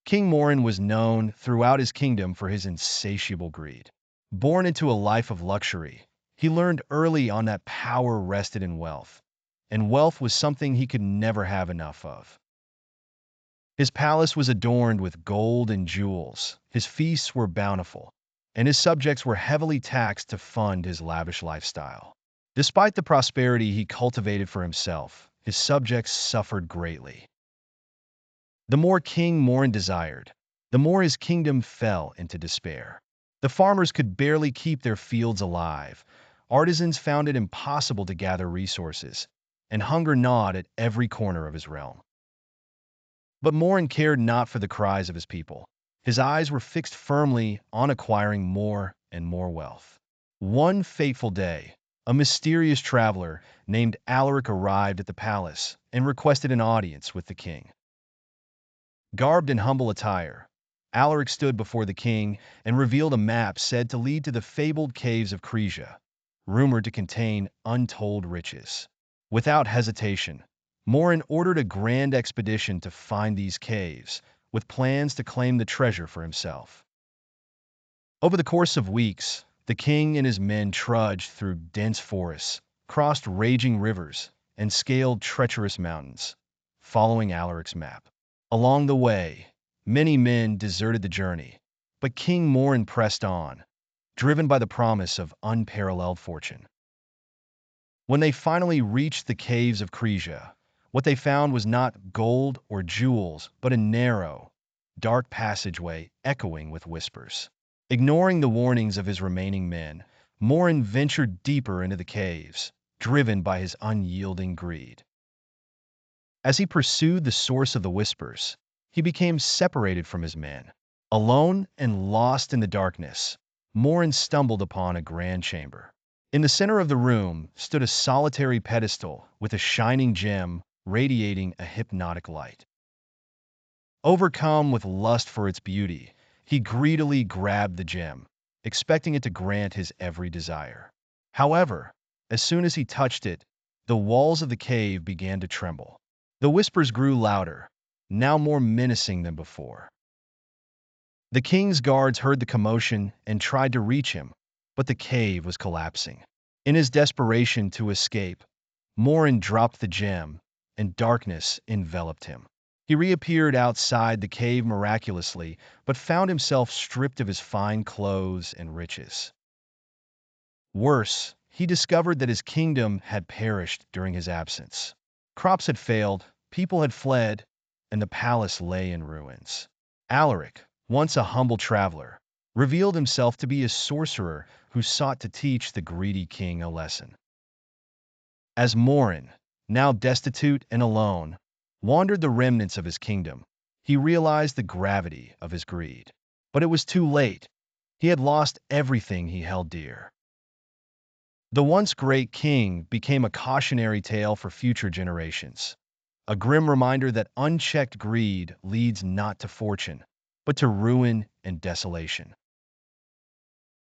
King Morrin was known throughout his kingdom for his insatiable greed. Born into a life of luxury, he learned early on that power rested in wealth, and wealth was something he could never have enough of. His palace was adorned with gold and jewels, his feasts were bountiful, and his subjects were heavily taxed to fund his lavish lifestyle. Despite the prosperity he cultivated for himself, his subjects suffered greatly. The more King Morrin desired, the more his kingdom fell into despair. The farmers could barely keep their fields alive, artisans found it impossible to gather resources, and hunger gnawed at every corner of his realm. But Morrin cared not for the cries of his people. His eyes were fixed firmly on acquiring more and more wealth. One fateful day, a mysterious traveler named Alaric arrived at the palace and requested an audience with the king. Garbed in humble attire, Alaric stood before the king and revealed a map said to lead to the fabled Caves of Cresia, rumored to contain untold riches. Without hesitation, Morrin ordered a grand expedition to find these caves, with plans to claim the treasure for himself. Over the course of weeks, the king and his men trudged through dense forests, crossed raging rivers, and scaled treacherous mountains, following Alaric's map. Along the way, many men deserted the journey, but King Morrin pressed on, driven by the promise of unparalleled fortune. When they finally reached the Caves of Cresia, what they found was not gold or jewels, but a narrow, dark passageway echoing with whispers. Ignoring the warnings of his remaining men, Morrin ventured deeper into the caves, driven by his unyielding greed. As he pursued the source of the whispers, he became separated from his men. Alone and lost in the darkness, Morrin stumbled upon a grand chamber. In the center of the room stood a solitary pedestal with a shining gem radiating a hypnotic light. Overcome with lust for its beauty, he greedily grabbed the gem, expecting it to grant his every desire. However, as soon as he touched it, the walls of the cave began to tremble. The whispers grew louder, now more menacing than before. The king's guards heard the commotion and tried to reach him, but the cave was collapsing. In his desperation to escape, Morrin dropped the gem, and darkness enveloped him. He reappeared outside the cave miraculously, but found himself stripped of his fine clothes and riches. Worse, he discovered that his kingdom had perished during his absence. Crops had failed, people had fled, and the palace lay in ruins. Alaric, once a humble traveler, revealed himself to be a sorcerer who sought to teach the greedy king a lesson. As Morrin, now destitute and alone, wandered the remnants of his kingdom, he realized the gravity of his greed. But it was too late. He had lost everything he held dear. The once great king became a cautionary tale for future generations, a grim reminder that unchecked greed leads not to fortune, but to ruin and desolation.